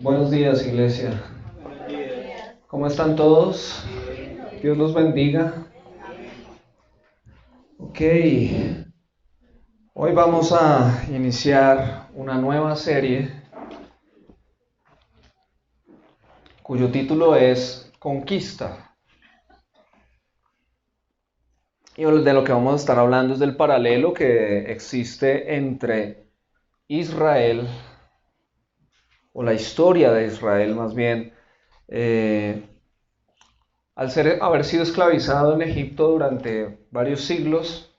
Buenos días, iglesia. ¿Cómo están todos? Dios los bendiga. Ok, hoy vamos a iniciar una nueva serie cuyo título es Conquista. Y de lo que vamos a estar hablando es del paralelo que existe entre Israel, o la historia de Israel más bien, haber sido esclavizado en Egipto durante varios siglos,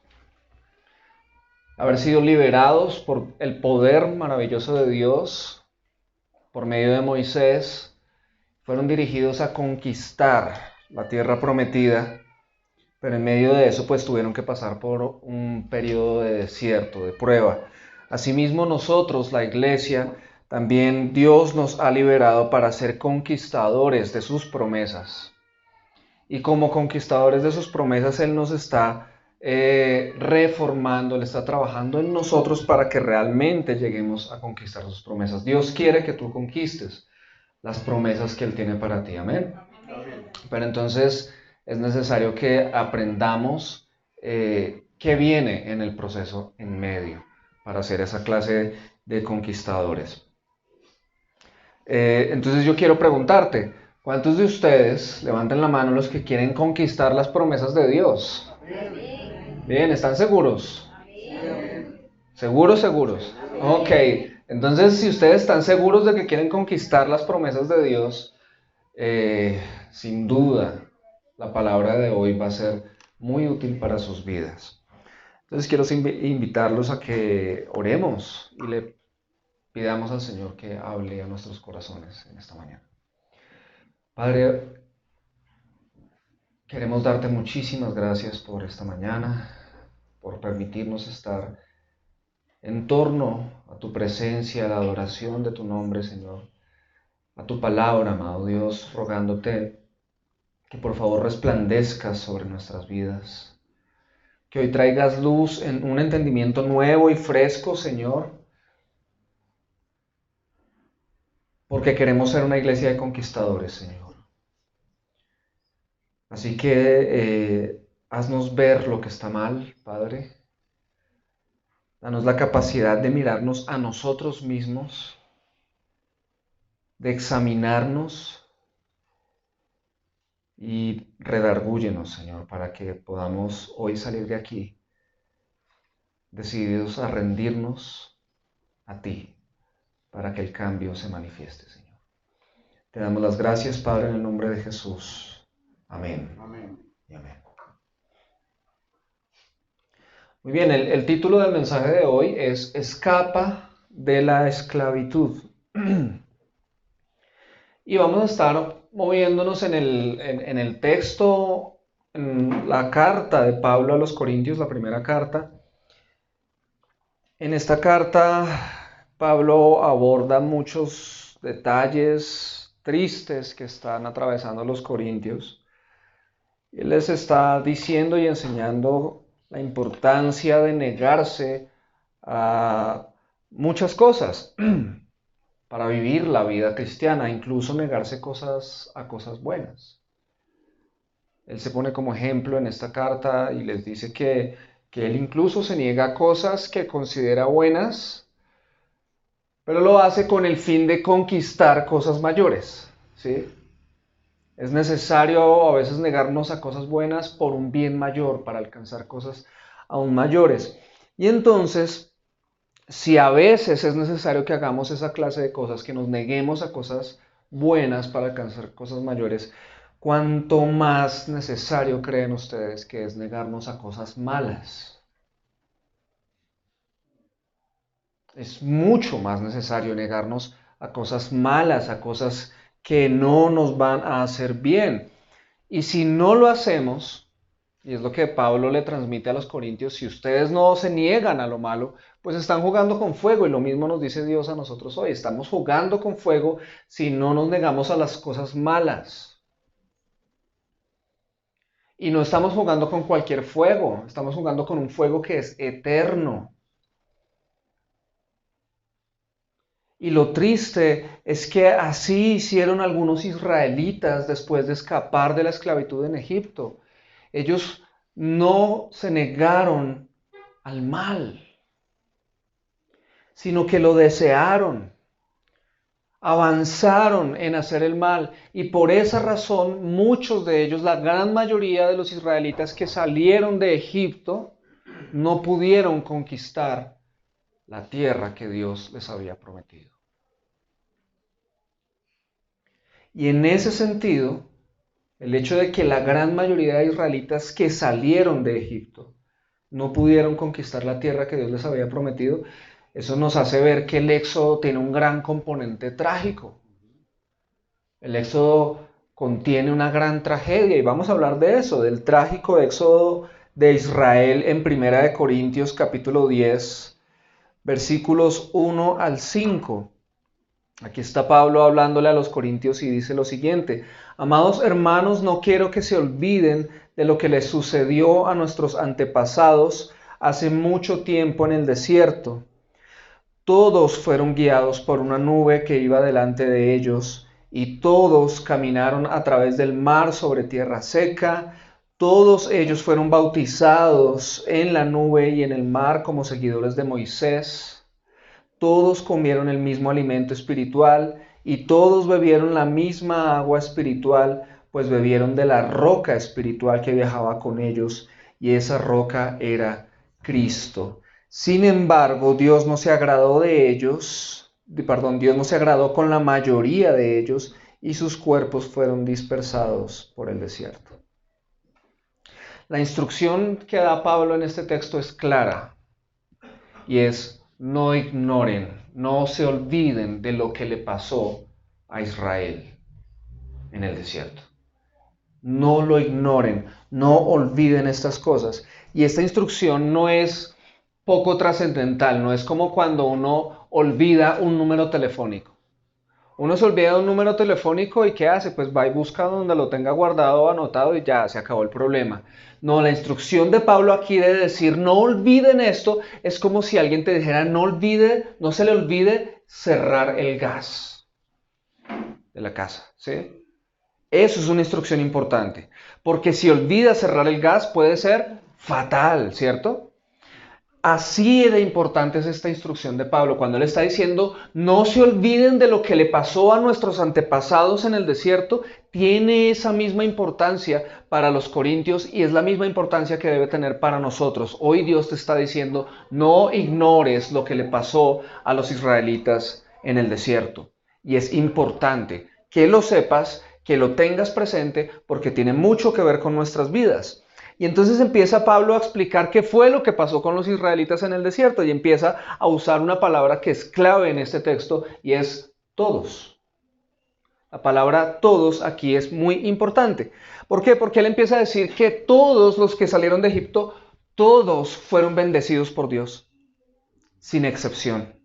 haber sido liberados por el poder maravilloso de Dios por medio de Moisés, fueron dirigidos a conquistar la tierra prometida, pero en medio de eso pues tuvieron que pasar por un periodo de desierto, de prueba. Asimismo nosotros, la iglesia, también Dios nos ha liberado para ser conquistadores de sus promesas. Y como conquistadores de sus promesas, Él nos está reformando, Él está trabajando en nosotros para que realmente lleguemos a conquistar sus promesas. Dios quiere que tú conquistes las promesas que Él tiene para ti, amén. Pero entonces es necesario que aprendamos qué viene en el proceso en medio para ser esa clase de conquistadores. Entonces yo quiero preguntarte, ¿cuántos de ustedes levanten la mano los que quieren conquistar las promesas de Dios? Bien, ¿están seguros? ¿Seguros, seguros? Ok, entonces si ustedes están seguros de que quieren conquistar las promesas de Dios, sin duda la palabra de hoy va a ser muy útil para sus vidas. Entonces quiero invitarlos a que oremos y le pidamos al Señor que hable a nuestros corazones en esta mañana. Padre, queremos darte muchísimas gracias por esta mañana, por permitirnos estar en torno a tu presencia, a la adoración de tu nombre, Señor, a tu palabra, amado Dios, rogándote que por favor resplandezcas sobre nuestras vidas, que hoy traigas luz en un entendimiento nuevo y fresco, Señor, porque queremos ser una iglesia de conquistadores, Señor. Así que haznos ver lo que está mal, Padre. Danos la capacidad de mirarnos a nosotros mismos, de examinarnos y redargúyenos, Señor, para que podamos hoy salir de aquí decididos a rendirnos a ti, para que el cambio se manifieste, Señor. Te damos las gracias, Padre, en el nombre de Jesús. Amén. Amén. Y amén. Muy bien, el título del mensaje de hoy es Escapa de la esclavitud. Y vamos a estar moviéndonos en el texto, en la carta de Pablo a los Corintios, la primera carta. En esta carta, Pablo aborda muchos detalles tristes que están atravesando los corintios. Él les está diciendo y enseñando la importancia de negarse a muchas cosas para vivir la vida cristiana, incluso negarse a cosas buenas. Él se pone como ejemplo en esta carta y les dice que él incluso se niega a cosas que considera buenas, pero lo hace con el fin de conquistar cosas mayores, ¿sí? Es necesario a veces negarnos a cosas buenas por un bien mayor, para alcanzar cosas aún mayores. Y entonces, si a veces es necesario que hagamos esa clase de cosas, que nos neguemos a cosas buenas para alcanzar cosas mayores, ¿cuánto más necesario creen ustedes que es negarnos a cosas malas? Es mucho más necesario negarnos a cosas malas, a cosas que no nos van a hacer bien. Y si no lo hacemos, y es lo que Pablo le transmite a los corintios, si ustedes no se niegan a lo malo, pues están jugando con fuego, y lo mismo nos dice Dios a nosotros hoy. Estamos jugando con fuego si no nos negamos a las cosas malas. Y no estamos jugando con cualquier fuego, estamos jugando con un fuego que es eterno. Y lo triste es que así hicieron algunos israelitas después de escapar de la esclavitud en Egipto. Ellos no se negaron al mal, sino que lo desearon, avanzaron en hacer el mal. Y por esa razón muchos de ellos, la gran mayoría de los israelitas que salieron de Egipto, no pudieron conquistar la tierra que Dios les había prometido. Y en ese sentido, el hecho de que la gran mayoría de israelitas que salieron de Egipto no pudieron conquistar la tierra que Dios les había prometido, eso nos hace ver que el éxodo tiene un gran componente trágico. El éxodo contiene una gran tragedia y vamos a hablar de eso, del trágico éxodo de Israel en 1 Corintios capítulo 10, versículos 1 al 5. Aquí está Pablo hablándole a los corintios y dice lo siguiente: amados hermanos, no quiero que se olviden de lo que les sucedió a nuestros antepasados hace mucho tiempo en el desierto. Todos fueron guiados por una nube que iba delante de ellos, y todos caminaron a través del mar sobre tierra seca. Todos ellos fueron bautizados en la nube y en el mar como seguidores de Moisés. Todos comieron el mismo alimento espiritual y todos bebieron la misma agua espiritual, pues bebieron de la roca espiritual que viajaba con ellos, y esa roca era Cristo. Sin embargo, Dios no se agradó con la mayoría de ellos, y sus cuerpos fueron dispersados por el desierto. La instrucción que da Pablo en este texto es clara, y es: no ignoren, no se olviden de lo que le pasó a Israel en el desierto. No lo ignoren, no olviden estas cosas. Y esta instrucción no es poco trascendental, no es como cuando uno olvida un número telefónico. Uno se olvida de un número telefónico y ¿qué hace? Pues va y busca donde lo tenga guardado o anotado y ya se acabó el problema. No, la instrucción de Pablo aquí de decir no olviden esto es como si alguien te dijera no se le olvide cerrar el gas de la casa, ¿sí? Eso es una instrucción importante, porque si olvidas cerrar el gas puede ser fatal, ¿cierto? Así de importante es esta instrucción de Pablo cuando él está diciendo no se olviden de lo que le pasó a nuestros antepasados en el desierto. Tiene esa misma importancia para los corintios y es la misma importancia que debe tener para nosotros. Hoy Dios te está diciendo no ignores lo que le pasó a los israelitas en el desierto. Y es importante que lo sepas, que lo tengas presente, porque tiene mucho que ver con nuestras vidas. Y entonces empieza Pablo a explicar qué fue lo que pasó con los israelitas en el desierto y empieza a usar una palabra que es clave en este texto y es todos. La palabra todos aquí es muy importante. ¿Por qué? Porque él empieza a decir que todos los que salieron de Egipto, todos fueron bendecidos por Dios, sin excepción.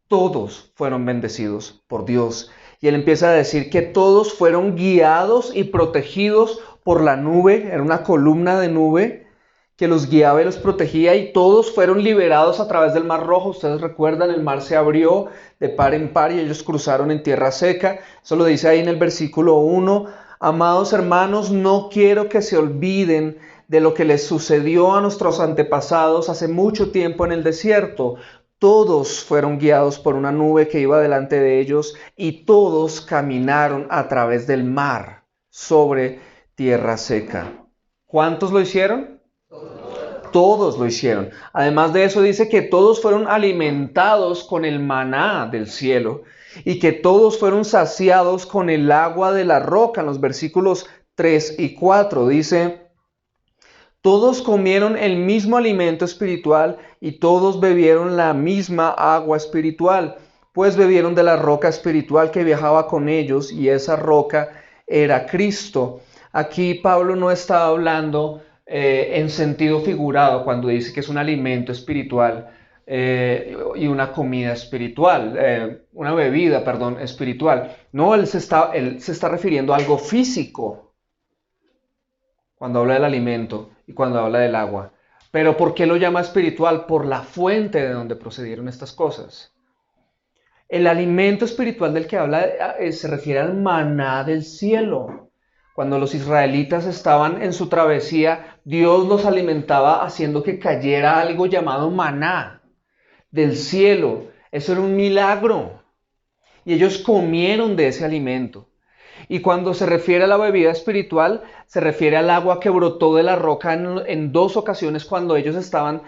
Todos fueron bendecidos por Dios. Y él empieza a decir que todos fueron guiados y protegidos por la nube, era una columna de nube que los guiaba y los protegía, y todos fueron liberados a través del Mar Rojo. Ustedes recuerdan, el mar se abrió de par en par y ellos cruzaron en tierra seca. Eso lo dice ahí en el versículo 1. Amados hermanos, no quiero que se olviden de lo que les sucedió a nuestros antepasados hace mucho tiempo en el desierto. Todos fueron guiados por una nube que iba delante de ellos y todos caminaron a través del mar sobre tierra seca. ¿Cuántos lo hicieron? Todos lo hicieron. Además de eso dice que todos fueron alimentados con el maná del cielo y que todos fueron saciados con el agua de la roca. En los versículos 3 y 4 dice: todos comieron el mismo alimento espiritual y todos bebieron la misma agua espiritual, pues bebieron de la roca espiritual que viajaba con ellos, y esa roca era Cristo. Aquí Pablo no está hablando en sentido figurado cuando dice que es un alimento espiritual y una comida espiritual, una bebida, perdón, espiritual. No, él se está refiriendo a algo físico cuando habla del alimento y cuando habla del agua. Pero ¿por qué lo llama espiritual? Por la fuente de donde procedieron estas cosas. El alimento espiritual del que habla se refiere al maná del cielo. Cuando los israelitas estaban en su travesía, Dios los alimentaba haciendo que cayera algo llamado maná del cielo. Eso era un milagro. Y ellos comieron de ese alimento. Y cuando se refiere a la bebida espiritual, se refiere al agua que brotó de la roca en dos ocasiones cuando ellos estaban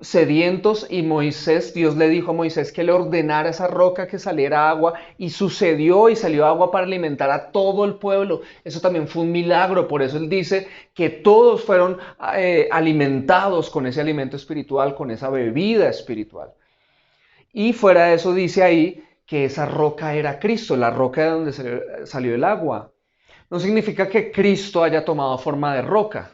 sedientos y Dios le dijo a Moisés que le ordenara a esa roca que saliera agua y sucedió y salió agua para alimentar a todo el pueblo. Eso también fue un milagro, por eso él dice que todos fueron alimentados con ese alimento espiritual, con esa bebida espiritual. Y fuera de eso dice ahí que esa roca era Cristo, la roca de donde salió el agua. No significa que Cristo haya tomado forma de roca,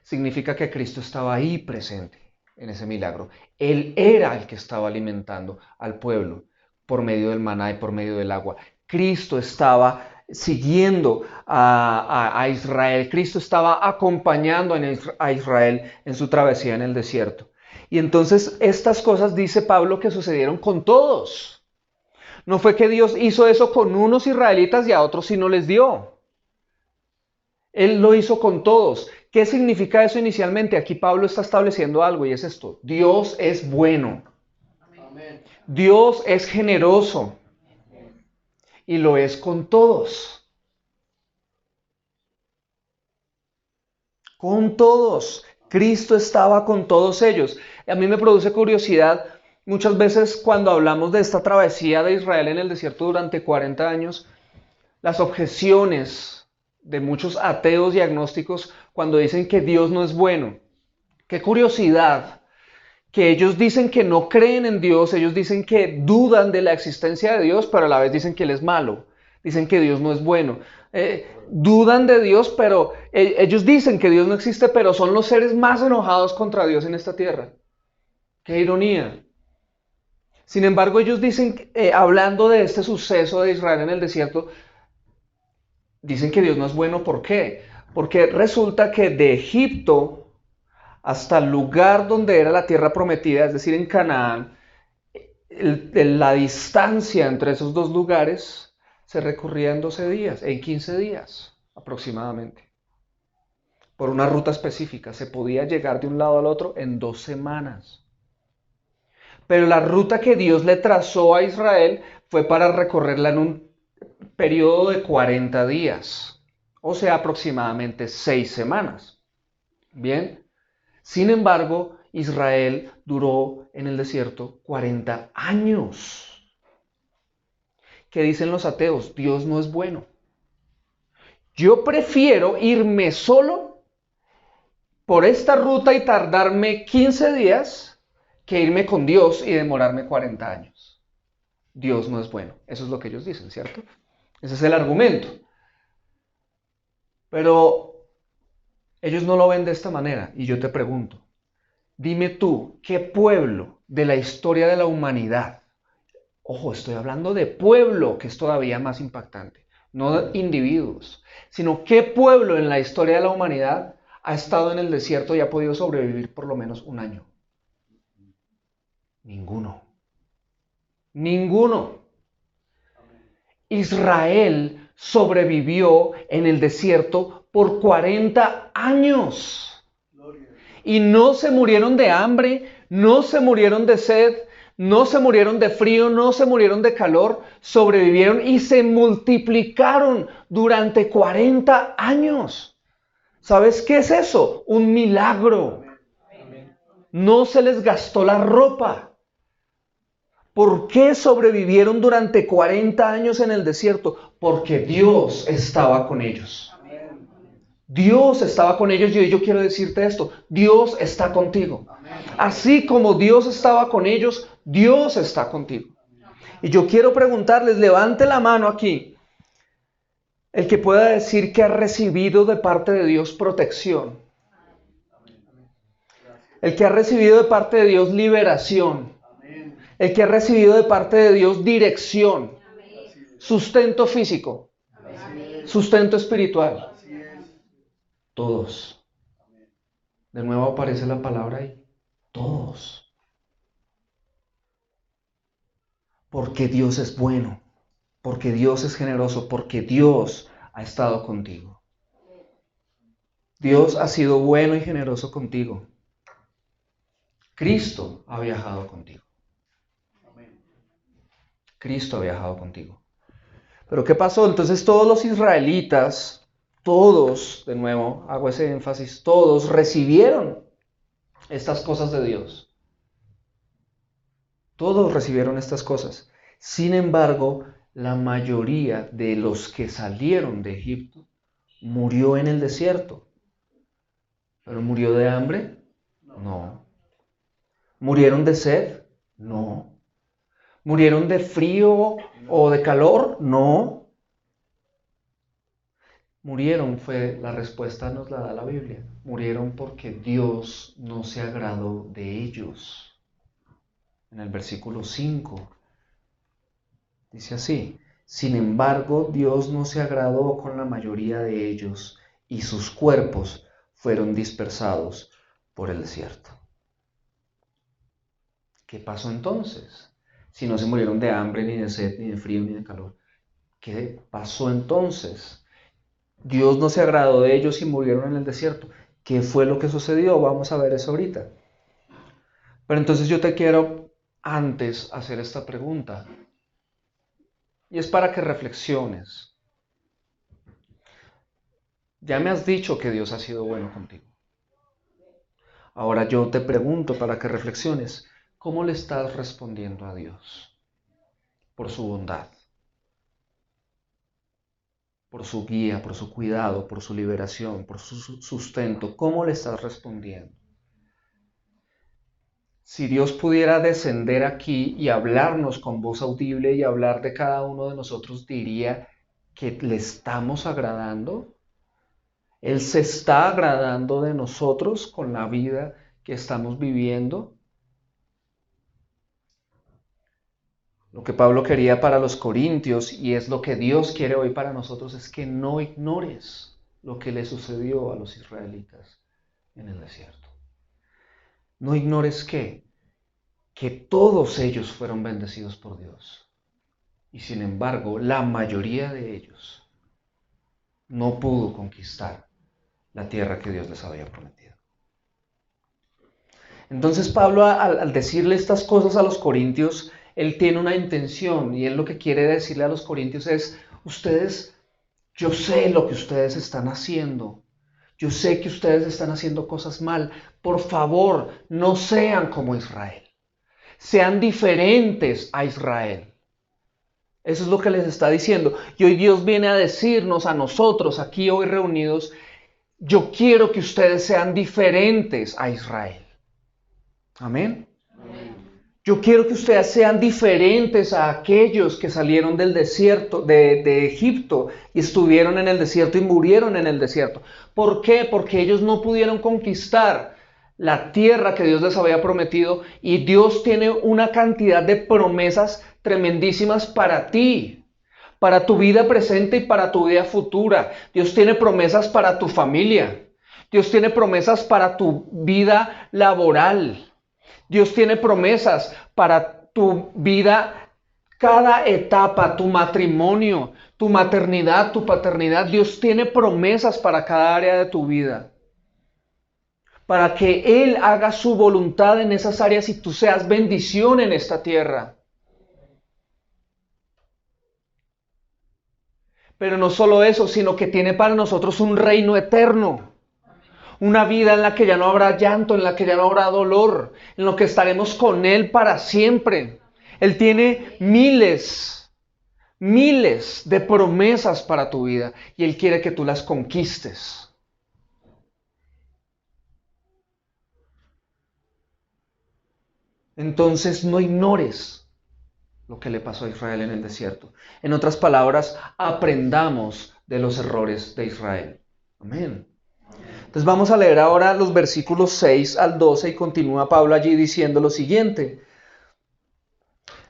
significa que Cristo estaba ahí presente en ese milagro. Él era el que estaba alimentando al pueblo por medio del maná y por medio del agua. Cristo estaba siguiendo a Israel, Cristo estaba acompañando a Israel en su travesía en el desierto. Y entonces estas cosas, dice Pablo, que sucedieron con todos. No fue que Dios hizo eso con unos israelitas y a otros sí no les dio. Él lo hizo con todos. ¿Qué significa eso inicialmente? Aquí Pablo está estableciendo algo y es esto. Dios es bueno. Amén. Dios es generoso. Y lo es con todos. Con todos. Cristo estaba con todos ellos. A mí me produce curiosidad muchas veces cuando hablamos de esta travesía de Israel en el desierto durante 40 años, las objeciones de muchos ateos y agnósticos cuando dicen que Dios no es bueno. Qué curiosidad que ellos dicen que no creen en Dios, ellos dicen que dudan de la existencia de Dios, pero a la vez dicen que Él es malo, dicen que Dios no es bueno. Dudan de Dios, pero ellos dicen que Dios no existe, pero son los seres más enojados contra Dios en esta tierra. Qué ironía. Sin embargo, ellos dicen, hablando de este suceso de Israel en el desierto, dicen que Dios no es bueno. ¿Por qué? Porque resulta que de Egipto hasta el lugar donde era la tierra prometida, es decir, en Canaán, la distancia entre esos dos lugares se recorría en 12 días, en 15 días aproximadamente. Por una ruta específica, se podía llegar de un lado al otro en 2 semanas. Pero la ruta que Dios le trazó a Israel fue para recorrerla en un periodo de 40 días, o sea, aproximadamente 6 semanas. Bien, sin embargo, Israel duró en el desierto 40 años. ¿Qué dicen los ateos? Dios no es bueno. Yo prefiero irme solo por esta ruta y tardarme 15 días que irme con Dios y demorarme 40 años. Dios no es bueno. Eso es lo que ellos dicen, ¿cierto? Ese es el argumento. Pero ellos no lo ven de esta manera. Y yo te pregunto, dime tú, ¿qué pueblo de la historia de la humanidad? Ojo, estoy hablando de pueblo, que es todavía más impactante. No de individuos, sino qué pueblo en la historia de la humanidad ha estado en el desierto y ha podido sobrevivir por lo menos un año. Ninguno. Ninguno. Israel sobrevivió en el desierto por 40 años. Y no se murieron de hambre, no se murieron de sed, no se murieron de frío, no se murieron de calor, sobrevivieron y se multiplicaron durante 40 años. ¿Sabes qué es eso? Un milagro. No se les gastó la ropa. ¿Por qué sobrevivieron durante 40 años en el desierto? Porque Dios estaba con ellos. Dios estaba con ellos y yo quiero decirte esto, Dios está contigo. Así como Dios estaba con ellos, Dios está contigo. Y yo quiero preguntarles, levante la mano aquí, el que pueda decir que ha recibido de parte de Dios protección. El que ha recibido de parte de Dios liberación. El que ha recibido de parte de Dios dirección. Sustento físico. Sustento espiritual. Todos. De nuevo aparece la palabra ahí. Todos. porque Dios es bueno, porque Dios es generoso, porque Dios ha estado contigo. Dios ha sido bueno y generoso contigo. Cristo ha viajado contigo. Cristo ha viajado contigo. Pero ¿qué pasó? Entonces todos los israelitas, todos, de nuevo, hago ese énfasis, todos recibieron estas cosas de Dios. Todos recibieron estas cosas. Sin embargo, la mayoría de los que salieron de Egipto murió en el desierto. ¿Pero murió de hambre? No. ¿Murieron de sed? No. ¿Murieron de frío o de calor? No. Murieron, la respuesta nos la da la Biblia. Murieron porque Dios no se agradó de ellos. En el versículo 5 dice así: sin embargo, Dios no se agradó con la mayoría de ellos y sus cuerpos fueron dispersados por el desierto. ¿Qué pasó entonces? Si no se murieron de hambre, ni de sed, ni de frío, ni de calor. ¿Qué pasó entonces? Dios no se agradó de ellos y murieron en el desierto. ¿Qué fue lo que sucedió? Vamos a ver eso ahorita. Pero entonces yo te quiero antes hacer esta pregunta. Y es para que reflexiones. Ya me has dicho que Dios ha sido bueno contigo. Ahora yo te pregunto para que reflexiones. ¿Cómo le estás respondiendo a Dios? Por su bondad, por su guía, por su cuidado, por su liberación, por su sustento. ¿Cómo le estás respondiendo? Si Dios pudiera descender aquí y hablarnos con voz audible y hablar de cada uno de nosotros, diría que le estamos agradando. Él se está agradando de nosotros con la vida que estamos viviendo. Lo que Pablo quería para los corintios, y es lo que Dios quiere hoy para nosotros, es que no ignores lo que le sucedió a los israelitas en el desierto. No ignores que todos ellos fueron bendecidos por Dios. Y sin embargo, la mayoría de ellos no pudo conquistar la tierra que Dios les había prometido. Entonces Pablo, al decirle estas cosas a los corintios, él tiene una intención, y él lo que quiere decirle a los corintios es: ustedes, yo sé lo que ustedes están haciendo, yo sé que ustedes están haciendo cosas mal, por favor, no sean como Israel, sean diferentes a Israel. Eso es lo que les está diciendo. Y hoy Dios viene a decirnos a nosotros aquí hoy reunidos: yo quiero que ustedes sean diferentes a Israel. Amén. Yo quiero que ustedes sean diferentes a aquellos que salieron del desierto, de Egipto, y estuvieron en el desierto y murieron en el desierto. ¿Por qué? Porque ellos no pudieron conquistar la tierra que Dios les había prometido, y Dios tiene una cantidad de promesas tremendísimas para ti, para tu vida presente y para tu vida futura. Dios tiene promesas para tu familia. Dios tiene promesas para tu vida laboral. Dios tiene promesas para tu vida, cada etapa, tu matrimonio, tu maternidad, tu paternidad. Dios tiene promesas para cada área de tu vida, para que Él haga su voluntad en esas áreas y tú seas bendición en esta tierra. Pero no solo eso, sino que tiene para nosotros un reino eterno. Una vida en la que ya no habrá llanto, en la que ya no habrá dolor, en lo que estaremos con Él para siempre. Él tiene miles de promesas para tu vida y Él quiere que tú las conquistes. Entonces no ignores lo que le pasó a Israel en el desierto. En otras palabras, aprendamos de los errores de Israel. Amén. Entonces vamos a leer ahora los versículos 6 al 12 y continúa Pablo allí diciendo lo siguiente: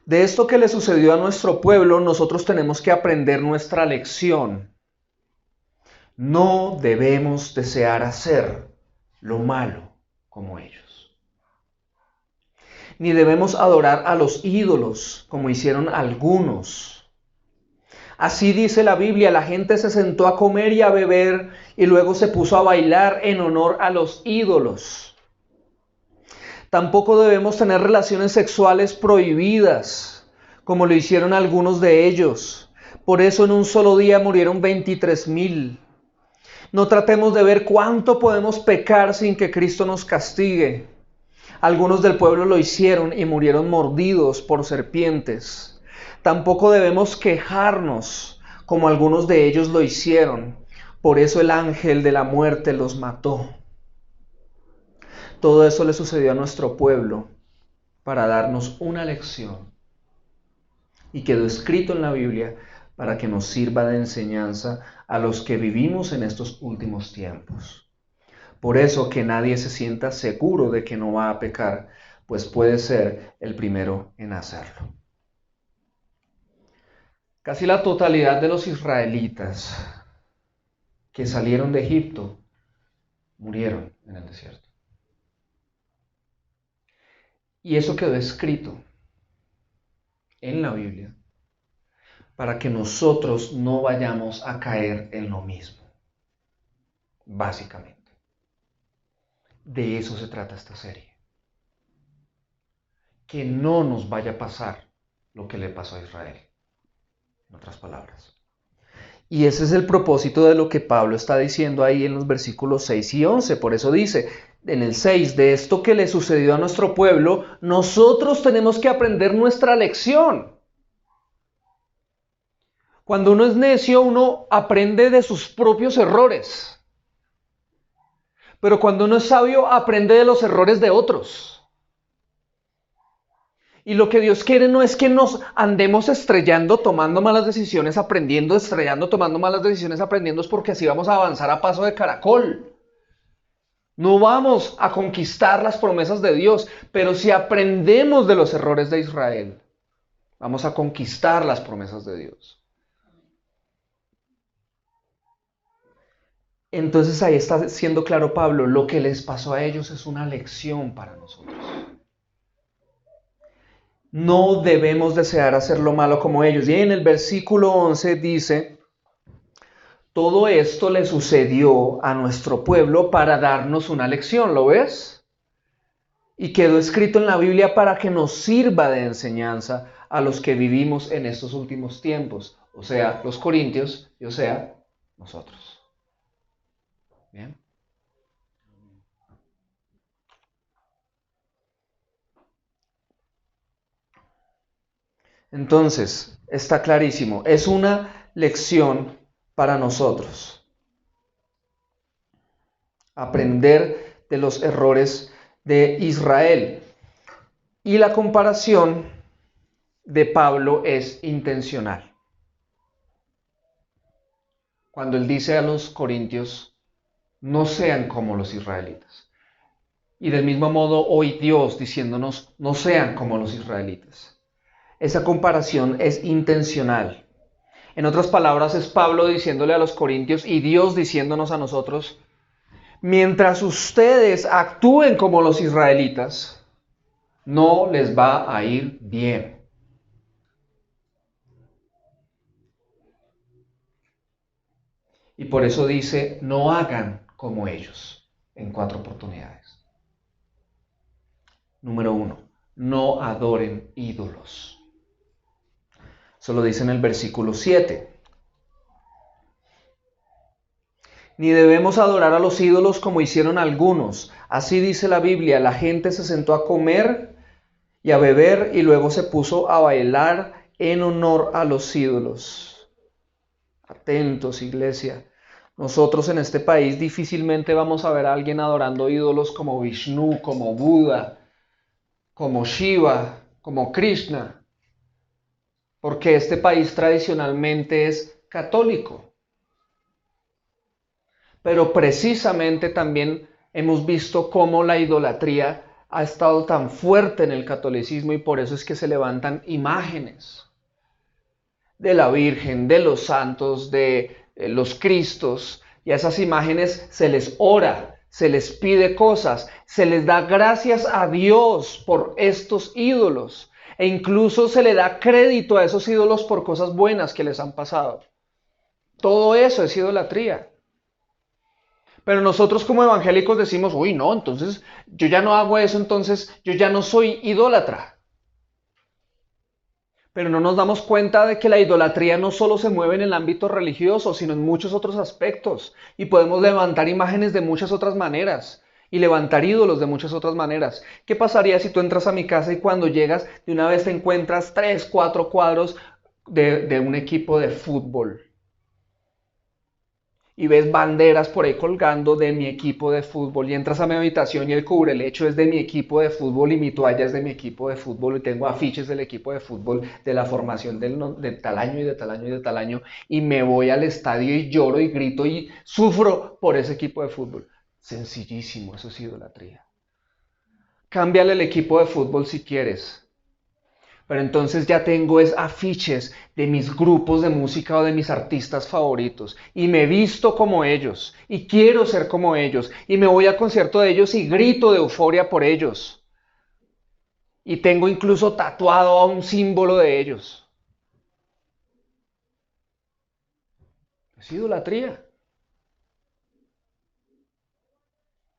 de esto que le sucedió a nuestro pueblo, nosotros tenemos que aprender nuestra lección. No debemos desear hacer lo malo como ellos. ni debemos adorar a los ídolos, como hicieron algunos. Así dice la Biblia, la gente se sentó a comer y a beber y luego se puso a bailar en honor a los ídolos. Tampoco debemos tener relaciones sexuales prohibidas, como lo hicieron algunos de ellos. Por eso en un solo día murieron 23,000. No tratemos de ver cuánto podemos pecar sin que Cristo nos castigue. Algunos del pueblo lo hicieron y murieron mordidos por serpientes. Tampoco debemos quejarnos como algunos de ellos lo hicieron. Por eso el ángel de la muerte los mató. Todo eso le sucedió a nuestro pueblo para darnos una lección. Y quedó escrito en la Biblia para que nos sirva de enseñanza a los que vivimos en estos últimos tiempos. Por eso que nadie se sienta seguro de que no va a pecar, pues puede ser el primero en hacerlo. Casi la totalidad de los israelitas que salieron de Egipto murieron en el desierto. Y eso quedó escrito en la Biblia para que nosotros no vayamos a caer en lo mismo, básicamente. De eso se trata esta serie. Que no nos vaya a pasar lo que le pasó a Israel, en otras palabras. Y ese es el propósito de lo que Pablo está diciendo ahí en los versículos 6 y 11. Por eso dice, en el 6, de esto que le sucedió a nuestro pueblo, nosotros tenemos que aprender nuestra lección. Cuando uno es necio, uno aprende de sus propios errores. Pero cuando uno es sabio, aprende de los errores de otros. Y lo que Dios quiere no es que nos andemos estrellando, tomando malas decisiones, aprendiendo, estrellando, tomando malas decisiones, aprendiendo, es porque así vamos a avanzar a paso de caracol. No vamos a conquistar las promesas de Dios, pero si aprendemos de los errores de Israel, vamos a conquistar las promesas de Dios. Entonces ahí está siendo claro Pablo, lo que les pasó a ellos es una lección para nosotros. No debemos desear hacer lo malo como ellos. Y en el versículo 11 dice, todo esto le sucedió a nuestro pueblo para darnos una lección, ¿lo ves? Y quedó escrito en la Biblia para que nos sirva de enseñanza a los que vivimos en estos últimos tiempos, o sea, los corintios y o sea, nosotros. Bien. Entonces, está clarísimo, es una lección para nosotros. Aprender de los errores de Israel. Y la comparación de Pablo es intencional. Cuando él dice a los corintios, no sean como los israelitas. Y del mismo modo hoy Dios diciéndonos, no sean como los israelitas. Esa comparación es intencional. En otras palabras, es Pablo diciéndole a los corintios y Dios diciéndonos a nosotros, mientras ustedes actúen como los israelitas, no les va a ir bien. Y por eso dice, no hagan como ellos, en 4 oportunidades. Número 1, no adoren ídolos. Eso lo dice en el versículo 7. Ni debemos adorar a los ídolos como hicieron algunos. Así dice la Biblia, la gente se sentó a comer y a beber y luego se puso a bailar en honor a los ídolos. Atentos, iglesia. Nosotros en este país difícilmente vamos a ver a alguien adorando ídolos como Vishnu, como Buda, como Shiva, como Krishna. Porque este país tradicionalmente es católico. Pero precisamente también hemos visto cómo la idolatría ha estado tan fuerte en el catolicismo y por eso es que se levantan imágenes de la Virgen, de los santos, de los Cristos, y a esas imágenes se les ora, se les pide cosas, se les da gracias a Dios por estos ídolos e incluso se le da crédito a esos ídolos por cosas buenas que les han pasado. Todo eso es idolatría. Pero nosotros como evangélicos decimos, uy, no, entonces yo ya no hago eso, entonces yo ya no soy idólatra. Pero no nos damos cuenta de que la idolatría no solo se mueve en el ámbito religioso, sino en muchos otros aspectos. Y podemos levantar imágenes de muchas otras maneras. Y levantar ídolos de muchas otras maneras. ¿Qué pasaría si tú entras a mi casa y cuando llegas de una vez te encuentras 3, 4 cuadros de un equipo de fútbol? Y ves banderas por ahí colgando de mi equipo de fútbol y entras a mi habitación y el cubrelecho es de mi equipo de fútbol y mi toalla es de mi equipo de fútbol y tengo afiches del equipo de fútbol de la formación de tal año y de tal año y de tal año y me voy al estadio y lloro y grito y sufro por ese equipo de fútbol. Sencillísimo, eso es idolatría. Cámbiale el equipo de fútbol si quieres. Pero entonces ya tengo afiches de mis grupos de música o de mis artistas favoritos y me visto como ellos y quiero ser como ellos y me voy al concierto de ellos y grito de euforia por ellos y tengo incluso tatuado a un símbolo de ellos. Es idolatría.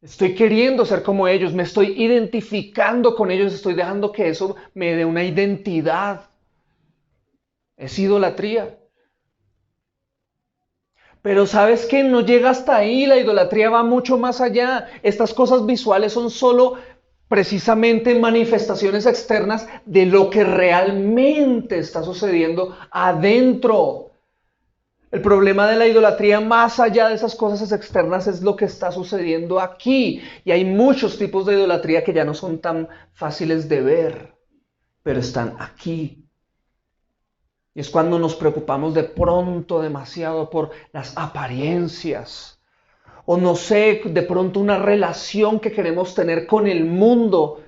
Estoy queriendo ser como ellos, me estoy identificando con ellos, estoy dejando que eso me dé una identidad. Es idolatría. Pero ¿sabes qué? No llega hasta ahí, la idolatría va mucho más allá. Estas cosas visuales son solo precisamente manifestaciones externas de lo que realmente está sucediendo adentro. El problema de la idolatría más allá de esas cosas externas es lo que está sucediendo aquí. Y hay muchos tipos de idolatría que ya no son tan fáciles de ver, pero están aquí. Y es cuando nos preocupamos de pronto demasiado por las apariencias. O no sé, de pronto una relación que queremos tener con el mundo,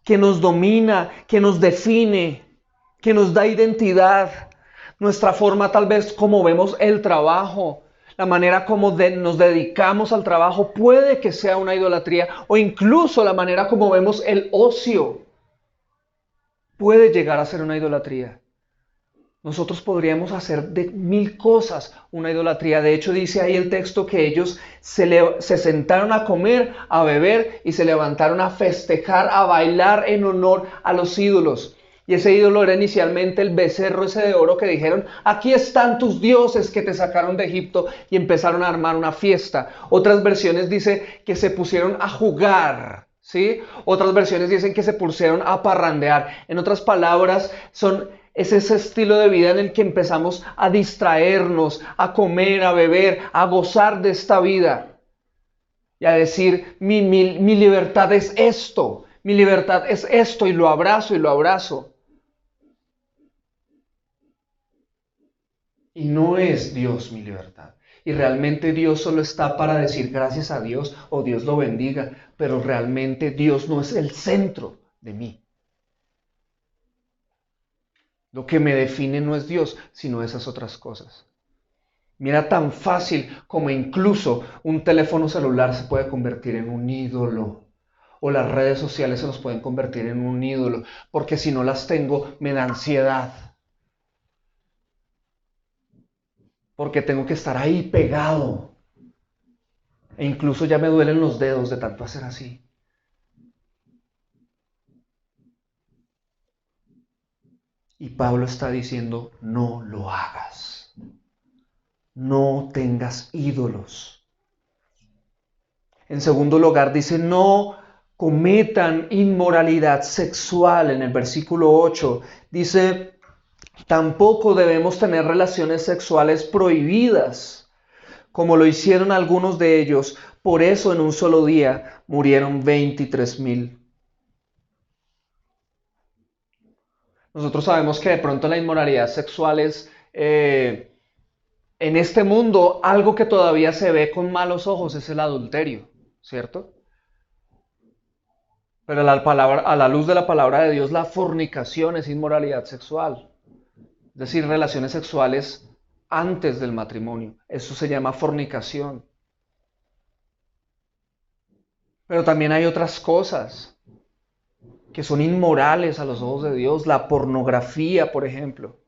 que nos domina, que nos define, que nos da identidad. Nuestra forma tal vez como vemos el trabajo, la manera como nos dedicamos al trabajo puede que sea una idolatría. O incluso la manera como vemos el ocio puede llegar a ser una idolatría. Nosotros podríamos hacer de mil cosas una idolatría. De hecho, dice ahí el texto que ellos se sentaron a comer, a beber y se levantaron a festejar, a bailar en honor a los ídolos. Y ese ídolo era inicialmente el becerro ese de oro que dijeron, aquí están tus dioses que te sacaron de Egipto y empezaron a armar una fiesta. Otras versiones dice que se pusieron a jugar. ¿Sí? Otras versiones dicen que se pusieron a parrandear. En otras palabras, es ese estilo de vida en el que empezamos a distraernos, a comer, a beber, a gozar de esta vida. Y a decir, mi libertad es esto, mi libertad es esto, y lo abrazo y lo abrazo. Y no es Dios mi libertad. Y realmente Dios solo está para decir gracias a Dios o Dios lo bendiga, pero realmente Dios no es el centro de mí. Lo que me define no es Dios, sino esas otras cosas. Mira tan fácil como incluso un teléfono celular se puede convertir en un ídolo. O las redes sociales se nos pueden convertir en un ídolo. Porque si no las tengo, me da ansiedad. Porque tengo que estar ahí pegado. E incluso ya me duelen los dedos de tanto hacer así. Y Pablo está diciendo, no lo hagas. No tengas ídolos. En segundo lugar, dice, no cometan inmoralidad sexual. En el versículo 8 dice, tampoco debemos tener relaciones sexuales prohibidas, como lo hicieron algunos de ellos. Por eso en un solo día murieron 23,000. Nosotros sabemos que de pronto la inmoralidad sexual es en este mundo algo que todavía se ve con malos ojos, es el adulterio, ¿cierto? Pero a la luz de la palabra de Dios, la fornicación es inmoralidad sexual. Es decir, relaciones sexuales antes del matrimonio. Eso se llama fornicación. Pero también hay otras cosas que son inmorales a los ojos de Dios. La pornografía, por ejemplo.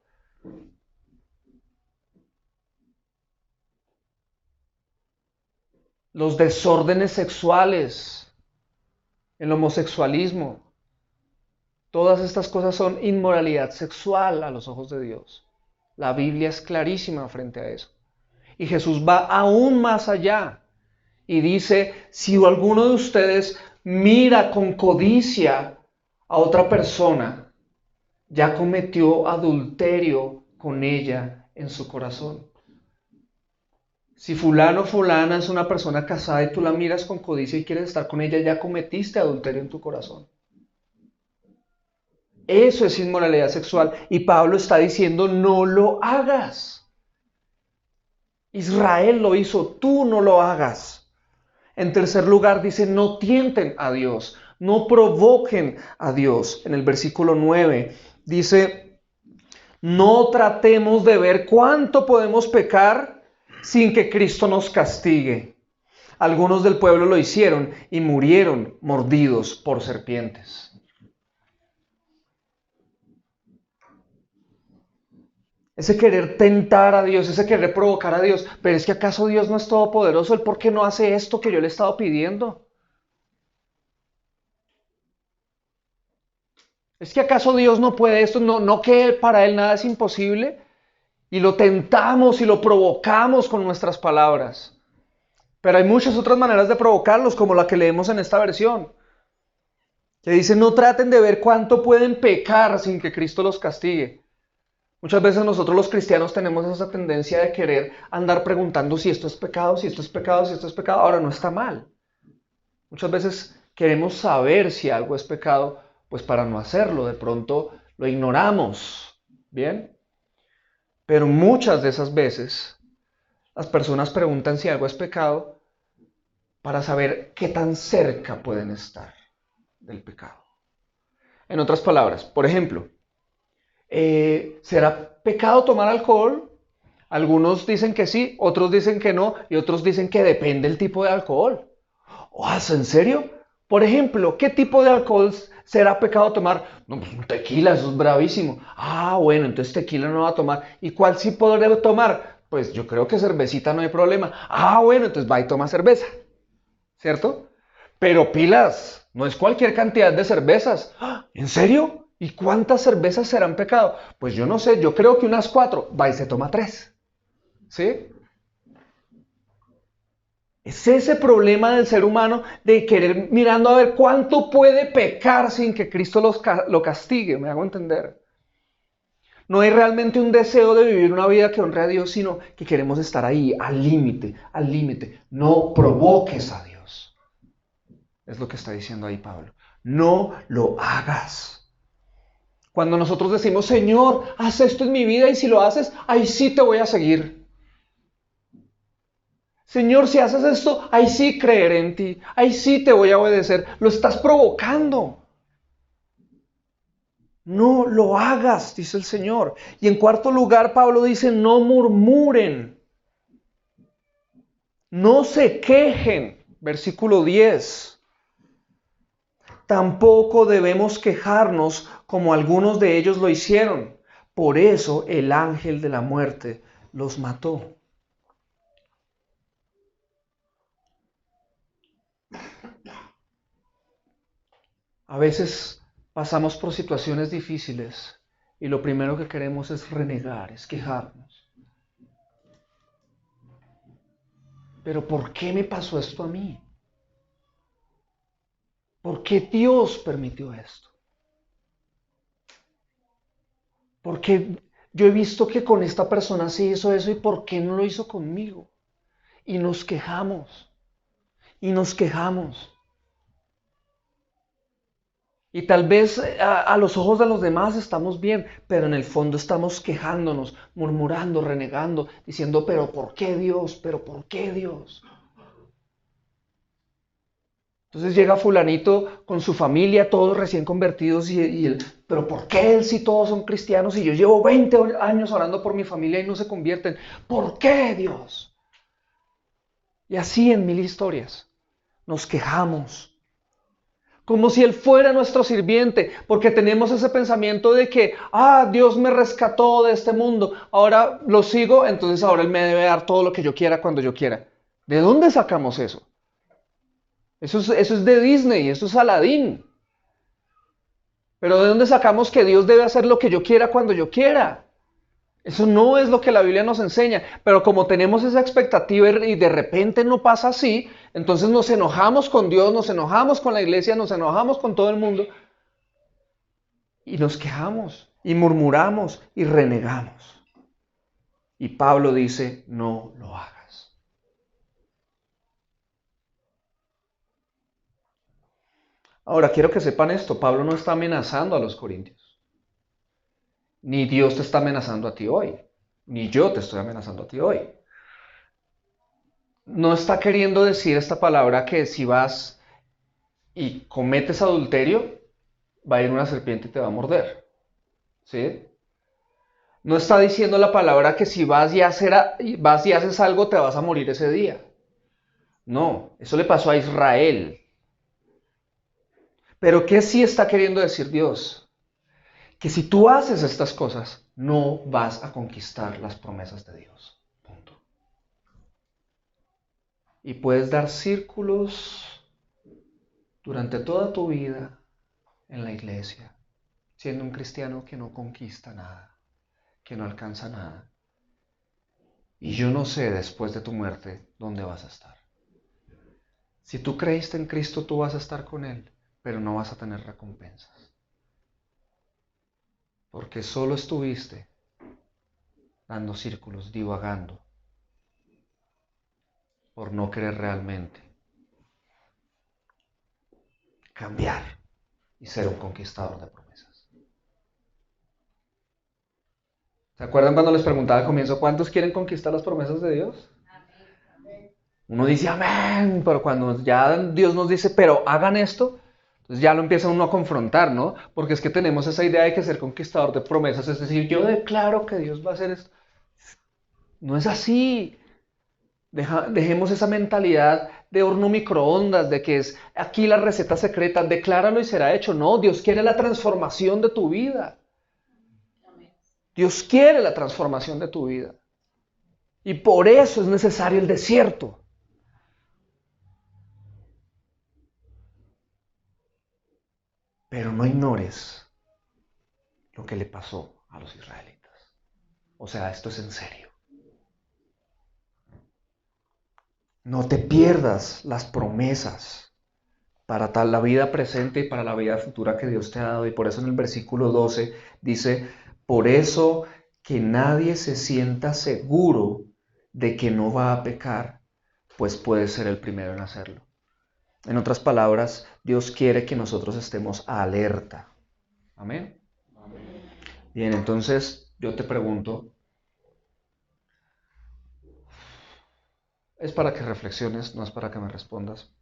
Los desórdenes sexuales, el homosexualismo. Todas estas cosas son inmoralidad sexual a los ojos de Dios. La Biblia es clarísima frente a eso. Y Jesús va aún más allá y dice, si alguno de ustedes mira con codicia a otra persona, ya cometió adulterio con ella en su corazón. Si fulano o fulana es una persona casada y tú la miras con codicia y quieres estar con ella, ya cometiste adulterio en tu corazón. Eso es inmoralidad sexual. Y Pablo está diciendo, no lo hagas. Israel lo hizo, tú no lo hagas. En tercer lugar dice, no tienten a Dios, no provoquen a Dios. En el versículo 9 dice, no tratemos de ver cuánto podemos pecar sin que Cristo nos castigue. Algunos del pueblo lo hicieron y murieron mordidos por serpientes. Ese querer tentar a Dios, ese querer provocar a Dios. Pero es que ¿acaso Dios no es todopoderoso? ¿Él por qué no hace esto que yo le he estado pidiendo? ¿Es que acaso Dios no puede esto? No que para Él nada es imposible. Y lo tentamos y lo provocamos con nuestras palabras. Pero hay muchas otras maneras de provocarlos, como la que leemos en esta versión. Que dice, no traten de ver cuánto pueden pecar sin que Cristo los castigue. Muchas veces nosotros los cristianos tenemos esa tendencia de querer andar preguntando si esto es pecado, si esto es pecado, si esto es pecado. Ahora, no está mal. Muchas veces queremos saber si algo es pecado, pues para no hacerlo. De pronto lo ignoramos. ¿Bien? Pero muchas de esas veces las personas preguntan si algo es pecado para saber qué tan cerca pueden estar del pecado. En otras palabras, por ejemplo, ¿será pecado tomar alcohol? Algunos dicen que sí, otros dicen que no, y otros dicen que depende del tipo de alcohol. ¿En serio? Por ejemplo, ¿qué tipo de alcohol será pecado tomar? No, pues un tequila, eso es bravísimo. Bueno, entonces tequila no va a tomar. ¿Y cuál sí podré tomar? Pues yo creo que cervecita no hay problema. Bueno, entonces va y toma cerveza. ¿Cierto? Pero pilas, no es cualquier cantidad de cervezas. ¿En serio? ¿Y cuántas cervezas serán pecado? Pues yo no sé, yo creo que unas 4. Va y se toma 3. ¿Sí? Es ese problema del ser humano de querer mirando a ver cuánto puede pecar sin que Cristo lo castigue. ¿Me hago entender? No hay realmente un deseo de vivir una vida que honre a Dios, sino que queremos estar ahí, al límite, al límite. No provoques a Dios. Es lo que está diciendo ahí Pablo. No lo hagas. Cuando nosotros decimos, Señor, haz esto en mi vida y si lo haces, ahí sí te voy a seguir. Señor, si haces esto, ahí sí creeré en ti, ahí sí te voy a obedecer. Lo estás provocando. No lo hagas, dice el Señor. Y en cuarto lugar, Pablo dice, no murmuren, no se quejen. Versículo 10. Tampoco debemos quejarnos como algunos de ellos lo hicieron. Por eso el ángel de la muerte los mató. A veces pasamos por situaciones difíciles y lo primero que queremos es renegar, es quejarnos. Pero ¿por qué me pasó esto a mí? ¿Por qué Dios permitió esto? ¿Por qué yo he visto que con esta persona se hizo eso y por qué no lo hizo conmigo? Y nos quejamos, y nos quejamos. Y tal vez a los ojos de los demás estamos bien, pero en el fondo estamos quejándonos, murmurando, renegando, diciendo, pero ¿por qué Dios? ¿Pero por qué Dios? Entonces llega fulanito con su familia, todos recién convertidos, y él, pero ¿por qué él si todos son cristianos y yo llevo 20 años orando por mi familia y no se convierten? ¿Por qué Dios? Y así en mil historias nos quejamos como si Él fuera nuestro sirviente, porque tenemos ese pensamiento de que, Dios me rescató de este mundo, ahora lo sigo, entonces ahora Él me debe dar todo lo que yo quiera cuando yo quiera. ¿De dónde sacamos eso? Eso es de Disney, eso es Aladín. Pero ¿de dónde sacamos que Dios debe hacer lo que yo quiera cuando yo quiera? Eso no es lo que la Biblia nos enseña. Pero como tenemos esa expectativa y de repente no pasa así, entonces nos enojamos con Dios, nos enojamos con la iglesia, nos enojamos con todo el mundo y nos quejamos y murmuramos y renegamos. Y Pablo dice, no lo hagas. Ahora, quiero que sepan esto, Pablo no está amenazando a los corintios. Ni Dios te está amenazando a ti hoy, ni yo te estoy amenazando a ti hoy. No está queriendo decir esta palabra que si vas y cometes adulterio, va a ir una serpiente y te va a morder. ¿Sí? No está diciendo la palabra que si vas y haces algo te vas a morir ese día. No, eso le pasó a Israel. Pero ¿qué sí está queriendo decir Dios? Que si tú haces estas cosas, no vas a conquistar las promesas de Dios. Punto. Y puedes dar círculos durante toda tu vida en la iglesia, siendo un cristiano que no conquista nada, que no alcanza nada. Y yo no sé después de tu muerte dónde vas a estar. Si tú creíste en Cristo, tú vas a estar con Él, pero no vas a tener recompensas. Porque solo estuviste dando círculos, divagando, por no querer realmente cambiar y ser un conquistador de promesas. ¿Se acuerdan cuando les preguntaba al comienzo cuántos quieren conquistar las promesas de Dios? Uno dice amén, pero cuando ya Dios nos dice, pero hagan esto, entonces ya lo empieza uno a confrontar, ¿no? Porque es que tenemos esa idea de que ser conquistador de promesas, es decir, yo declaro que Dios va a hacer esto. No es así. Dejemos esa mentalidad de horno microondas, de que es aquí la receta secreta, decláralo y será hecho. No, Dios quiere la transformación de tu vida. Dios quiere la transformación de tu vida. Y por eso es necesario el desierto. Pero no ignores lo que le pasó a los israelitas. O sea, esto es en serio. No te pierdas las promesas para la vida presente y para la vida futura que Dios te ha dado. Y por eso en el versículo 12 dice, por eso que nadie se sienta seguro de que no va a pecar, pues puede ser el primero en hacerlo. En otras palabras, Dios quiere que nosotros estemos alerta. ¿Amén? Bien, entonces yo te pregunto, es para que reflexiones, no es para que me respondas.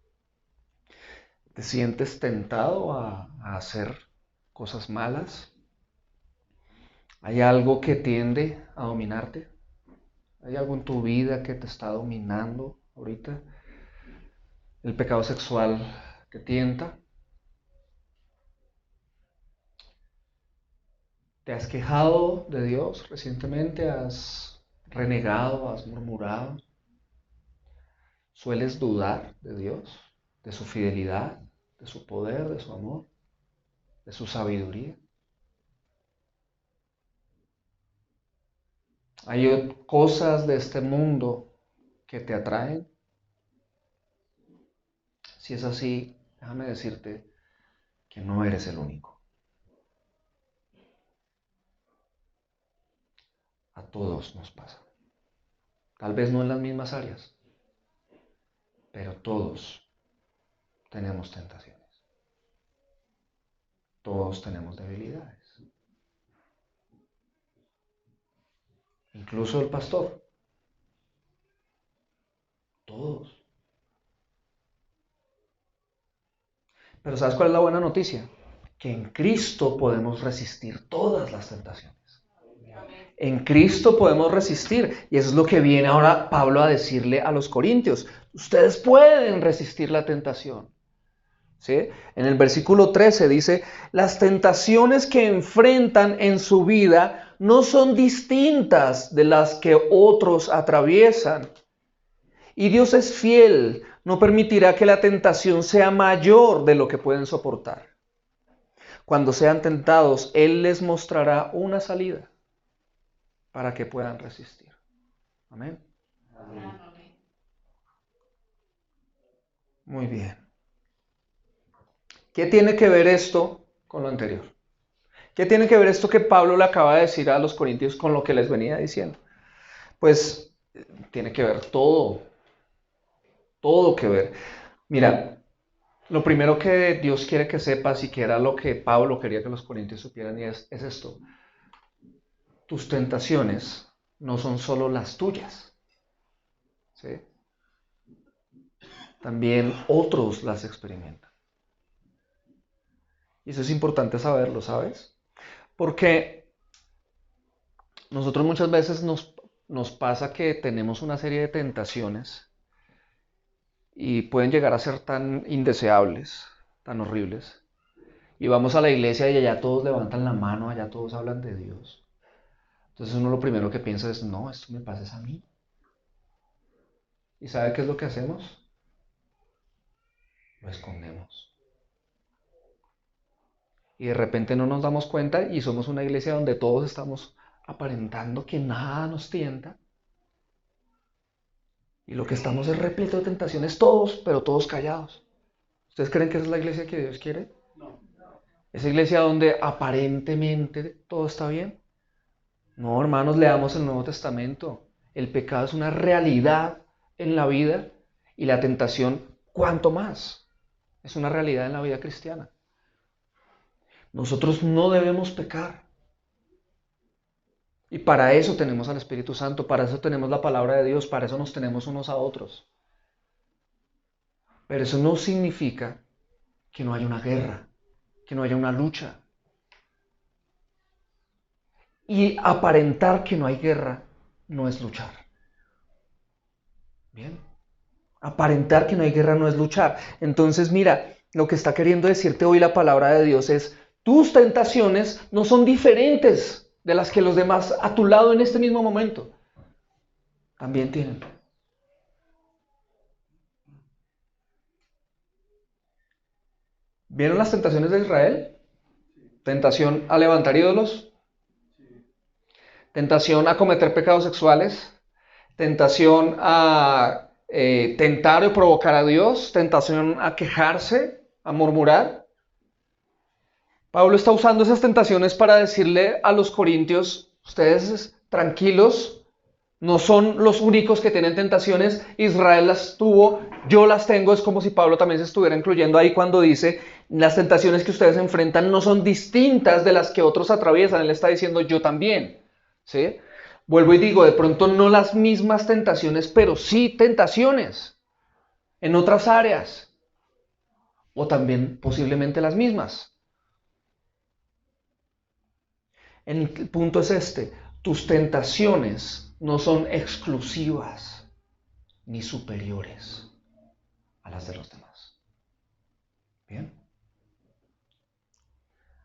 ¿Te sientes tentado a hacer cosas malas? ¿Hay algo que tiende a dominarte? ¿Hay algo en tu vida que te está dominando ahorita? ¿El pecado sexual te tienta? ¿Te has quejado de Dios recientemente? ¿Has renegado? ¿Has murmurado? ¿Sueles dudar de Dios? ¿De su fidelidad? ¿De su poder? ¿De su amor? ¿De su sabiduría? ¿Hay cosas de este mundo que te atraen? Si es así, déjame decirte que no eres el único. A todos nos pasa. Tal vez no en las mismas áreas, pero todos tenemos tentaciones. Todos tenemos debilidades. Incluso el pastor. Todos. Pero ¿sabes cuál es la buena noticia? Que en Cristo podemos resistir todas las tentaciones. En Cristo podemos resistir. Y eso es lo que viene ahora Pablo a decirle a los corintios. Ustedes pueden resistir la tentación. ¿sí? En el versículo 13 dice, las tentaciones que enfrentan en su vida no son distintas de las que otros atraviesan. Y Dios es fiel, no permitirá que la tentación sea mayor de lo que pueden soportar. Cuando sean tentados, Él les mostrará una salida para que puedan resistir. Amén. Muy bien. ¿Qué tiene que ver esto con lo anterior? ¿Qué tiene que ver esto que Pablo le acaba de decir a los corintios con lo que les venía diciendo? Pues tiene que ver todo que ver. Mira, lo primero que Dios quiere que sepas y que era lo que Pablo quería que los corintios supieran es esto. Tus tentaciones no son solo las tuyas, ¿sí? También otros las experimentan. Y eso es importante saberlo, ¿sabes? Porque nosotros muchas veces nos pasa que tenemos una serie de tentaciones y pueden llegar a ser tan indeseables, tan horribles. Y vamos a la iglesia y allá todos levantan la mano, allá todos hablan de Dios. Entonces uno lo primero que piensa es, no, esto me pasa es a mí. ¿Y sabe qué es lo que hacemos? Lo escondemos. Y de repente no nos damos cuenta y somos una iglesia donde todos estamos aparentando que nada nos tienta. Y lo que estamos es repleto de tentaciones todos, pero todos callados. ¿Ustedes creen que esa es la iglesia que Dios quiere? No. ¿Esa iglesia donde aparentemente todo está bien? No, hermanos, leamos el Nuevo Testamento. El pecado es una realidad en la vida y la tentación, ¿cuánto más? Es una realidad en la vida cristiana. Nosotros no debemos pecar. Y para eso tenemos al Espíritu Santo, para eso tenemos la palabra de Dios, para eso nos tenemos unos a otros. Pero eso no significa que no haya una guerra, que no haya una lucha. Y aparentar que no hay guerra no es luchar. Bien. Aparentar que no hay guerra no es luchar. Entonces, mira, lo que está queriendo decirte hoy la palabra de Dios es, tus tentaciones no son diferentes de las que los demás a tu lado en este mismo momento también tienen. ¿Vieron las tentaciones de Israel? Tentación a levantar ídolos, tentación a cometer pecados sexuales, tentación a tentar o provocar a Dios, tentación a quejarse, a murmurar. Pablo está usando esas tentaciones para decirle a los corintios, ustedes tranquilos, no son los únicos que tienen tentaciones, Israel las tuvo, yo las tengo, es como si Pablo también se estuviera incluyendo ahí cuando dice, las tentaciones que ustedes enfrentan no son distintas de las que otros atraviesan, él está diciendo yo también, ¿sí? Vuelvo y digo, de pronto no las mismas tentaciones, pero sí tentaciones en otras áreas, o también posiblemente las mismas. El punto es este, tus tentaciones no son exclusivas ni superiores a las de los demás. Bien.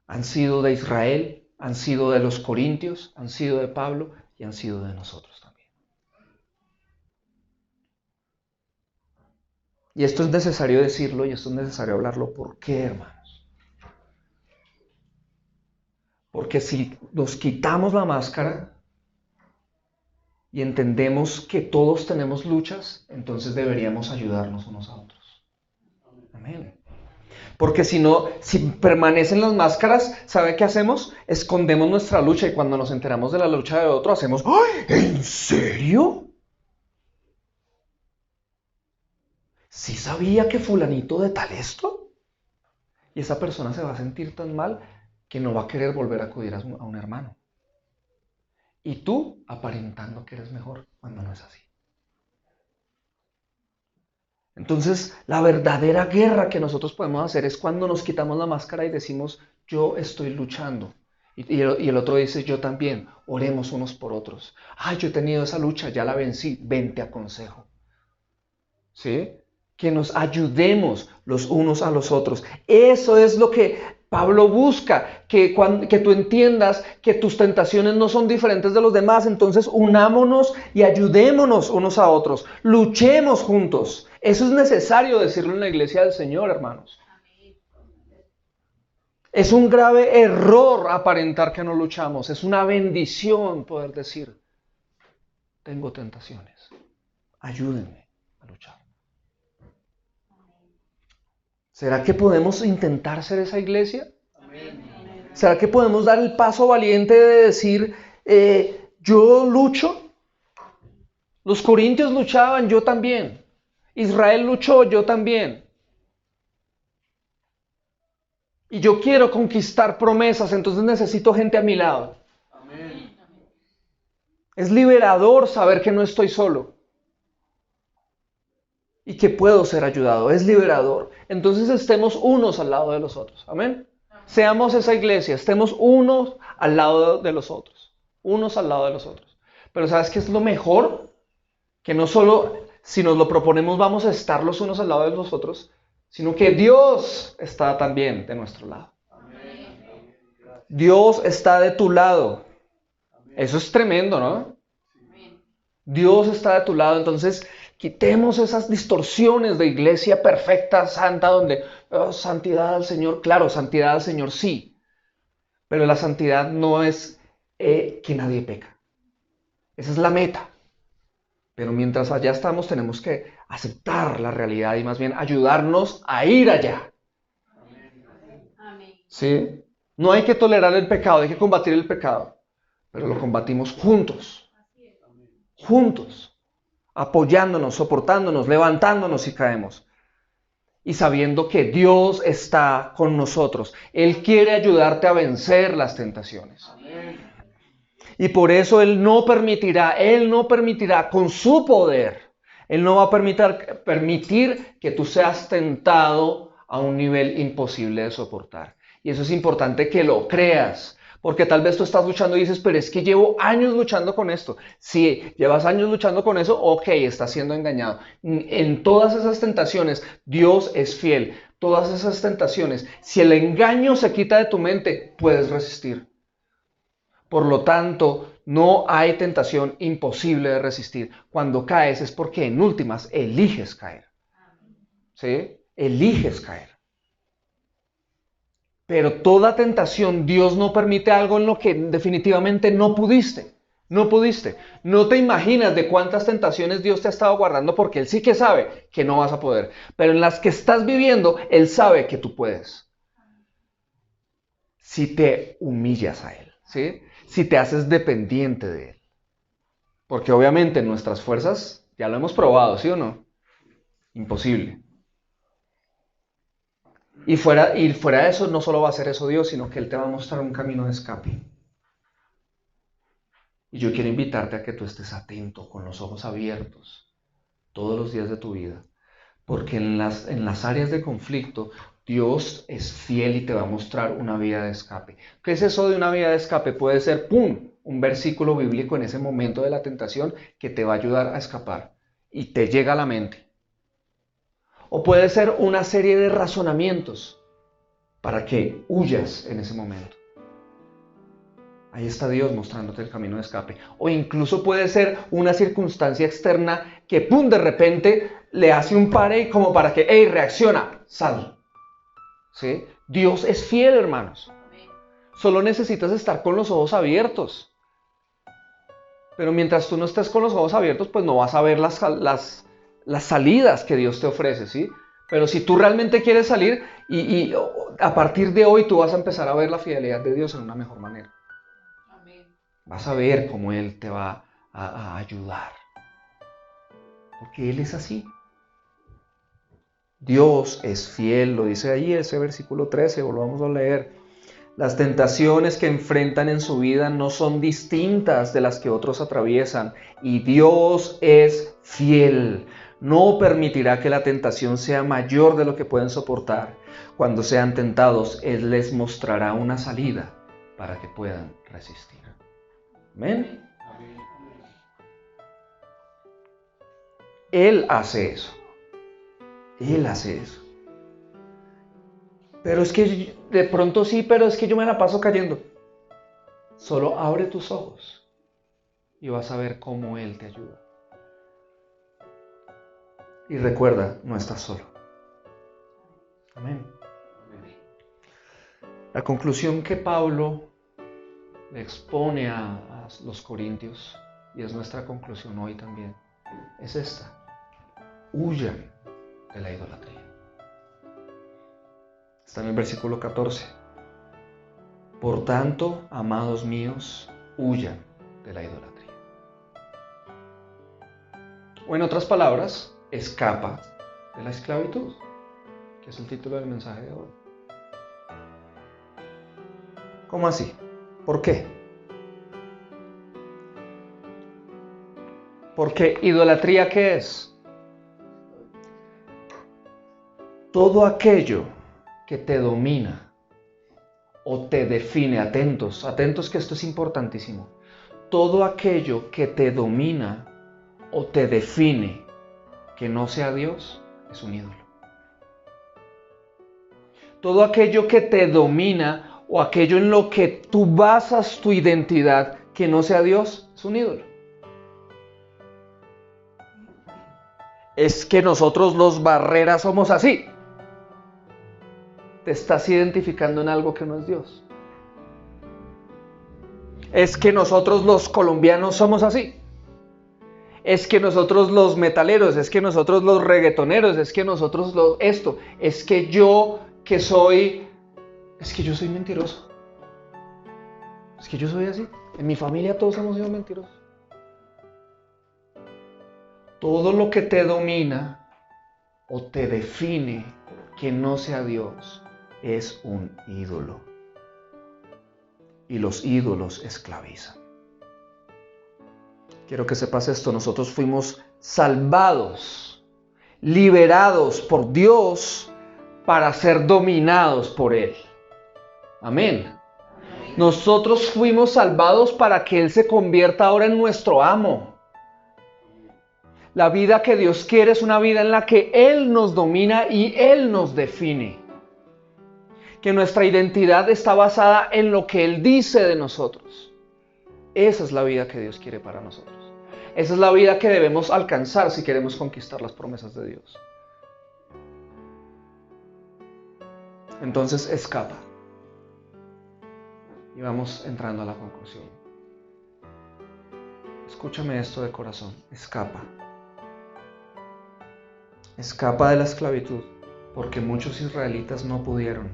Han sido de Israel, han sido de los corintios, han sido de Pablo y han sido de nosotros también. Y esto es necesario decirlo y esto es necesario hablarlo. ¿Por qué, hermanos? Porque si nos quitamos la máscara y entendemos que todos tenemos luchas, entonces deberíamos ayudarnos unos a otros. Amén. Porque si no, si permanecen las máscaras, ¿sabe qué hacemos? Escondemos nuestra lucha y cuando nos enteramos de la lucha de otro hacemos, ¡ay! ¿En serio? ¿Sí sabía que fulanito de tal esto? Y esa persona se va a sentir tan mal que no va a querer volver a acudir a un hermano. Y tú aparentando que eres mejor cuando no es así. Entonces, la verdadera guerra que nosotros podemos hacer es cuando nos quitamos la máscara y decimos, yo estoy luchando. Y el otro dice, yo también. Oremos unos por otros. Ay, yo he tenido esa lucha, ya la vencí. Ven, te aconsejo. ¿Sí? que nos ayudemos los unos a los otros. Eso es lo que Pablo busca, que tú entiendas que tus tentaciones no son diferentes de los demás. Entonces unámonos y ayudémonos unos a otros. Luchemos juntos. Eso es necesario decirlo en la iglesia del Señor, hermanos. Es un grave error aparentar que no luchamos. Es una bendición poder decir, tengo tentaciones. Ayúdenme a luchar. ¿Será que podemos intentar ser esa iglesia? ¿Será que podemos dar el paso valiente de decir, yo lucho? Los corintios luchaban, yo también. Israel luchó, yo también. Y yo quiero conquistar promesas, entonces necesito gente a mi lado. Amén. Es liberador saber que no estoy solo. Y que puedo ser ayudado. Es liberador. Entonces estemos unos al lado de los otros. Amén. Seamos esa iglesia. Estemos unos al lado de los otros. Unos al lado de los otros. Pero ¿sabes qué es lo mejor? Que no solo si nos lo proponemos vamos a estar los unos al lado de los otros, sino que Dios está también de nuestro lado. Dios está de tu lado. Eso es tremendo, ¿no? Dios está de tu lado. Entonces, quitemos esas distorsiones de iglesia perfecta, santa, donde santidad al Señor. Claro, santidad al Señor sí. Pero la santidad no es que nadie peca. Esa es la meta. Pero mientras allá estamos, tenemos que aceptar la realidad y más bien ayudarnos a ir allá. ¿Sí? No hay que tolerar el pecado, hay que combatir el pecado. Pero lo combatimos juntos. Juntos. Apoyándonos, soportándonos, levantándonos si caemos. Y sabiendo que Dios está con nosotros. Él quiere ayudarte a vencer las tentaciones. Y por eso Él no permitirá con su poder, Él no va a permitir que tú seas tentado a un nivel imposible de soportar. Y eso es importante que lo creas, porque tal vez tú estás luchando y dices, pero es que llevo años luchando con esto. Si llevas años luchando con eso, ok, estás siendo engañado. En todas esas tentaciones, Dios es fiel. Todas esas tentaciones, si el engaño se quita de tu mente, puedes resistir. Por lo tanto, no hay tentación imposible de resistir. Cuando caes es porque en últimas eliges caer. ¿Sí? Eliges caer. Pero toda tentación, Dios no permite algo en lo que definitivamente no pudiste. No pudiste. No te imaginas de cuántas tentaciones Dios te ha estado guardando porque Él sí que sabe que no vas a poder. Pero en las que estás viviendo, Él sabe que tú puedes. Si te humillas a Él. ¿Sí? Si te haces dependiente de Él. Porque obviamente nuestras fuerzas, ya lo hemos probado, ¿sí o no? Imposible. Y fuera de eso, no solo va a hacer eso Dios, sino que Él te va a mostrar un camino de escape. Y yo quiero invitarte a que tú estés atento, con los ojos abiertos, todos los días de tu vida. Porque en las áreas de conflicto, Dios es fiel y te va a mostrar una vía de escape. ¿Qué es eso de una vía de escape? Puede ser, ¡pum!, un versículo bíblico en ese momento de la tentación que te va a ayudar a escapar y te llega a la mente. O puede ser una serie de razonamientos para que huyas en ese momento. Ahí está Dios mostrándote el camino de escape. O incluso puede ser una circunstancia externa que, ¡pum!, de repente le hace un pare como para que, ¡hey!, reacciona, sal. ¿Sí? Dios es fiel, hermanos. Solo necesitas estar con los ojos abiertos. Pero mientras tú no estés con los ojos abiertos, pues no vas a ver las salidas que Dios te ofrece, ¿sí? Pero si tú realmente quieres salir, y a partir de hoy tú vas a empezar a ver la fidelidad de Dios en una mejor manera. Vas a ver cómo Él te va a ayudar. Porque Él es así. Dios es fiel, lo dice ahí ese versículo 13, volvamos a leer. Las tentaciones que enfrentan en su vida no son distintas de las que otros atraviesan y Dios es fiel. No permitirá que la tentación sea mayor de lo que pueden soportar. Cuando sean tentados, Él les mostrará una salida para que puedan resistir. ¿Amén? Él hace eso. Él hace eso. Pero es que de pronto sí, pero es que yo me la paso cayendo. Solo abre tus ojos y vas a ver cómo Él te ayuda. Y recuerda, no estás solo. Amén. La conclusión que Pablo le expone a los corintios, y es nuestra conclusión hoy también, es esta: huyan de la idolatría. Está en el versículo 14. Por tanto, amados míos, huyan de la idolatría. O en otras palabras, escapa de la esclavitud, que es el título del mensaje de hoy. ¿Cómo así? ¿Por qué? Porque idolatría, ¿qué es? Todo aquello que te domina o te define. Atentos que esto es importantísimo. Todo aquello que te domina o te define que no sea Dios es un ídolo. Todo aquello que te domina o aquello en lo que tú basas tu identidad que no sea Dios es un ídolo. Es que nosotros los Barreras somos así. Te estás identificando en algo que no es Dios. Es que nosotros los colombianos somos así. Es que nosotros los metaleros, es que nosotros los reggaetoneros, es que nosotros esto, es que yo soy mentiroso. Es que yo soy así. En mi familia todos hemos sido mentirosos. Todo lo que te domina o te define que no sea Dios es un ídolo. Y los ídolos esclavizan. Quiero que sepas esto: nosotros fuimos salvados, liberados por Dios para ser dominados por Él. Amén. Nosotros fuimos salvados para que Él se convierta ahora en nuestro amo. La vida que Dios quiere es una vida en la que Él nos domina y Él nos define. Que nuestra identidad está basada en lo que Él dice de nosotros. Esa es la vida que Dios quiere para nosotros. Esa es la vida que debemos alcanzar si queremos conquistar las promesas de Dios. Entonces escapa. Y vamos entrando a la conclusión. Escúchame esto de corazón. Escapa. Escapa de la esclavitud, porque muchos israelitas no pudieron.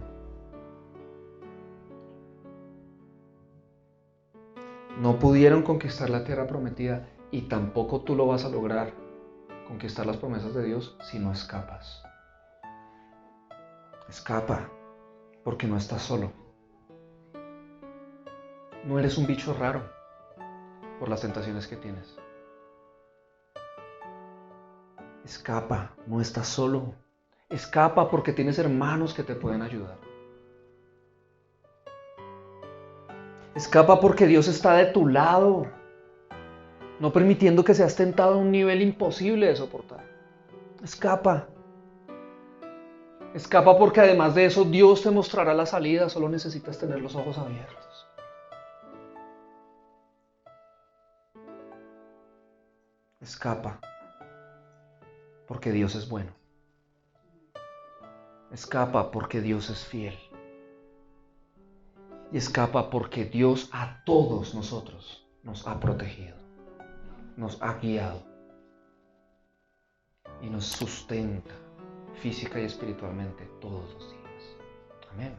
No pudieron conquistar la tierra prometida, y tampoco tú lo vas a lograr, conquistar las promesas de Dios, si no escapas. Escapa, porque no estás solo. No eres un bicho raro por las tentaciones que tienes. Escapa, no estás solo. Escapa porque tienes hermanos que te pueden ayudar. Escapa porque Dios está de tu lado, no permitiendo que seas tentado a un nivel imposible de soportar. Escapa. Escapa porque además de eso Dios te mostrará la salida, solo necesitas tener los ojos abiertos. Escapa porque Dios es bueno. Escapa porque Dios es fiel. Y escapa porque Dios a todos nosotros nos ha protegido, nos ha guiado y nos sustenta física y espiritualmente todos los días. Amén.